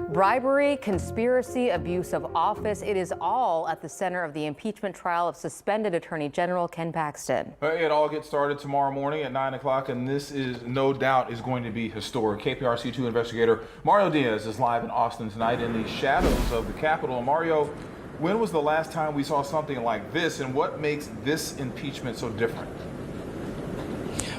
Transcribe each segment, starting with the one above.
Bribery, conspiracy, abuse of office. It is all at the center of the impeachment trial of suspended Attorney General Ken Paxton. It all gets started tomorrow morning at 9 o'clock, and this is no doubt is going to be historic. KPRC2 investigator Mario Diaz is live in Austin tonight in the shadows of the Capitol. Mario, when was the last time we saw something like this, and what makes this impeachment so different?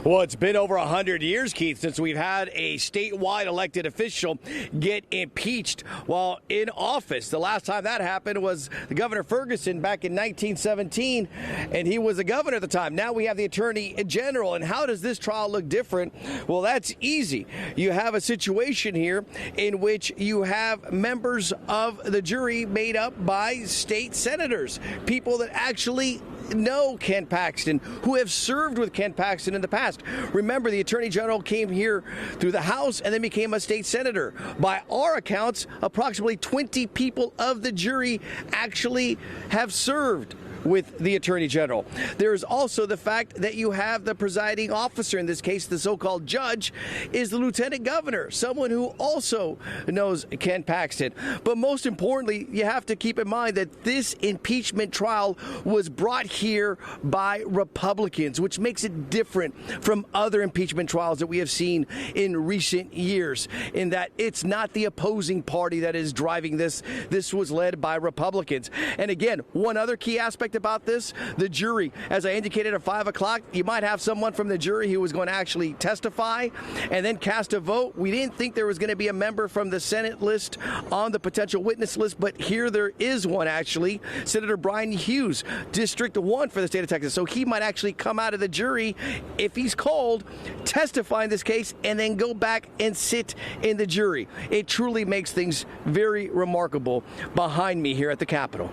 Well, it's been over 100 years, Keith, since we've had a statewide elected official get impeached while in office. The last time that happened was Governor Ferguson back in 1917, and he was the governor at the time. Now we have the Attorney General, and how does this trial look different? Well, that's easy. You have a situation here in which you have members of the jury made up by state senators, people that actually know Ken Paxton, who have served with Ken Paxton in the past. Remember, the Attorney General came here through the House and then became a state senator. By our accounts, approximately 20 people of the jury actually have served with the Attorney General. There's also the fact that you have the presiding officer, in this case the so-called judge, is the Lieutenant Governor, someone who also knows Ken Paxton. But most importantly, you have to keep in mind that this impeachment trial was brought here by Republicans, which makes it different from other impeachment trials that we have seen in recent years, in that it's not the opposing party that is driving this. This was led by Republicans. And again, one other key aspect about this, the jury. As I indicated at 5 o'clock, you might have someone from the jury who was going to actually testify and then cast a vote. We didn't think there was going to be a member from the Senate list on the potential witness list, but here there is one actually. Senator Brian Hughes, District 1 for the state of Texas. So he might actually come out of the jury if he's called, testify in this case, and then go back and sit in the jury. It truly makes things very remarkable behind me here at the Capitol.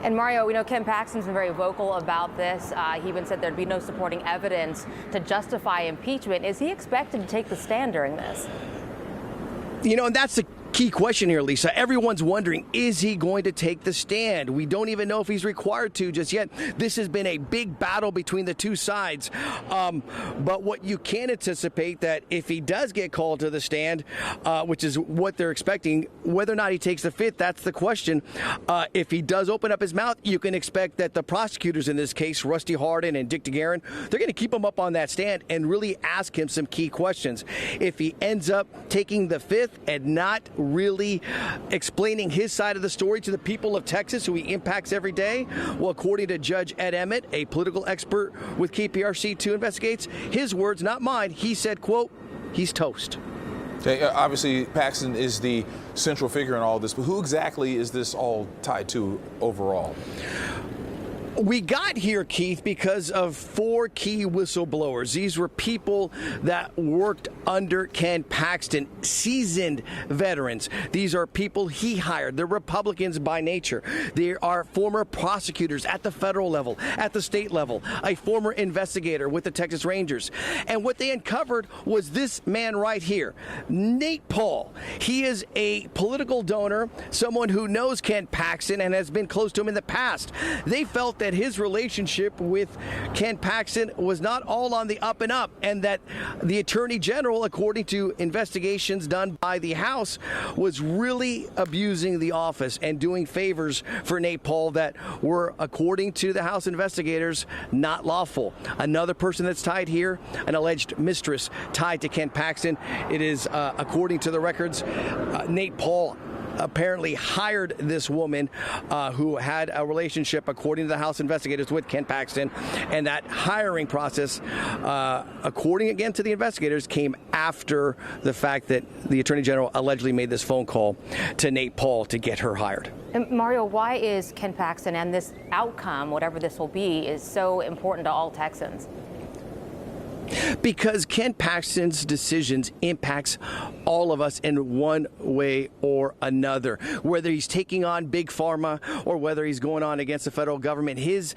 And Mario, we know Ken Paxton's been very vocal about this. He even said there'd be no supporting evidence to justify impeachment. Is he expected to take the stand during this? You know, and that's the key question here, Lisa. Everyone's wondering, is he going to take the stand? We don't even know if he's required to just yet. This has been a big battle between the two sides. But what you can anticipate, that if he does get called to the stand, which is what they're expecting, whether or not he takes the fifth, that's the question. If he does open up his mouth, you can expect that the prosecutors in this case, Rusty Hardin and Dick DeGuerin, they're going to keep him up on that stand and really ask him some key questions. If he ends up taking the fifth and not really explaining his side of the story to the people of Texas who he impacts every day, well, according to Judge Ed Emmett, a political expert with KPRC2 Investigates, his words, not mine, he said, quote, he's toast. Okay, obviously, Paxton is the central figure in all this, but who exactly is this all tied to overall? We got here, Keith, because of 4 key whistleblowers. These were people that worked under Ken Paxton, seasoned veterans. These are people he hired. They're Republicans by nature. They are former prosecutors at the federal level, at the state level, a former investigator with the Texas Rangers. And what they uncovered was this man right here, Nate Paul. He is a political donor, someone who knows Ken Paxton and has been close to him in the past. They felt that his relationship with Ken Paxton was not all on the up and up, and that the Attorney General, according to investigations done by the House, was really abusing the office and doing favors for Nate Paul that were, according to the House investigators, not lawful. Another person that's tied here, an alleged mistress tied to Ken Paxton. It is, according to the records, Nate Paul apparently hired this woman who had a relationship, according to the House investigators, with Ken Paxton. And that hiring process, according again to the investigators, came after the fact that the Attorney General allegedly made this phone call to Nate Paul to get her hired. And Mario, why is Ken Paxton and this outcome, whatever this will be, is so important to all Texans? Because Ken Paxton's decisions impacts all of us in one way or another. Whether he's taking on big pharma or whether he's going on against the federal government, his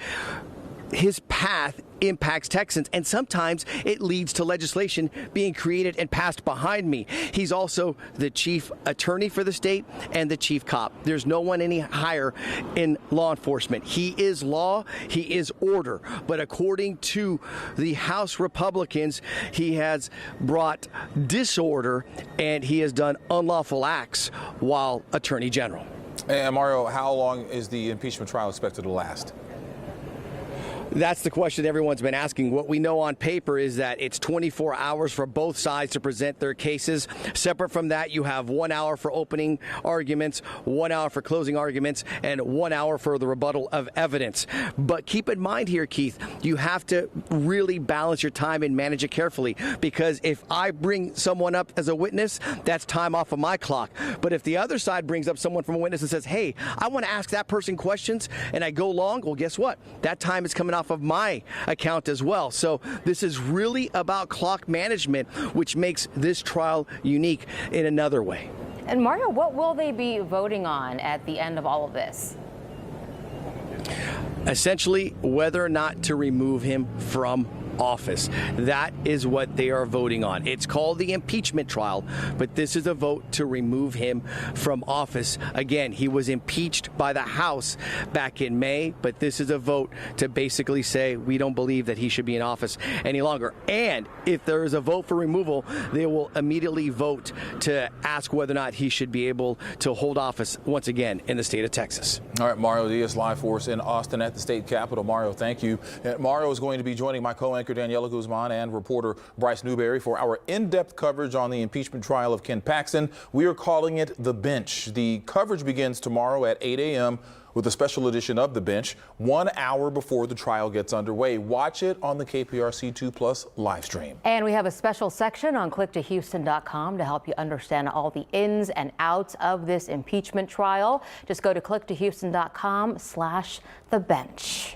his path impacts Texans, and sometimes it leads to legislation being created and passed behind me. He's also the chief attorney for the state and the chief cop. There's no one any higher in law enforcement. He is law, he is order. But according to the House Republicans, he has brought disorder and he has done unlawful acts while attorney general. And Mario, how long is the impeachment trial expected to last? That's the question everyone's been asking. What we know on paper is that it's 24 hours for both sides to present their cases. Separate from that, you have 1 hour for opening arguments, 1 hour for closing arguments, and 1 hour for the rebuttal of evidence. But keep in mind here, Keith, you have to really balance your time and manage it carefully, because if I bring someone up as a witness, that's time off of my clock. But if the other side brings up someone from a witness and says, hey, I want to ask that person questions, and I go long, well, guess what? That time is coming off of my account as well. So this is really about clock management, which makes this trial unique in another way. And Mario, what will they be voting on at the end of all of this? Essentially, whether or not to remove him from office. That is what they are voting on. It's called the impeachment trial, but this is a vote to remove him from office. Again, he was impeached by the House back in May, but this is a vote to basically say we don't believe that he should be in office any longer. And if there is a vote for removal, they will immediately vote to ask whether or not he should be able to hold office once again in the state of Texas. All right, Mario Diaz, live for us in Austin at the state capitol. Mario, thank you. Mario is going to be joining my co-anchor Daniela Guzman and reporter Bryce Newberry for our in-depth coverage on the impeachment trial of Ken Paxton. We are calling it The Bench. The coverage begins tomorrow at 8 a.m. with a special edition of The Bench, 1 hour before the trial gets underway. Watch it on the KPRC2 Plus live stream. And we have a special section on clicktohouston.com to help you understand all the ins and outs of this impeachment trial. Just go to clicktohouston.com/thebench.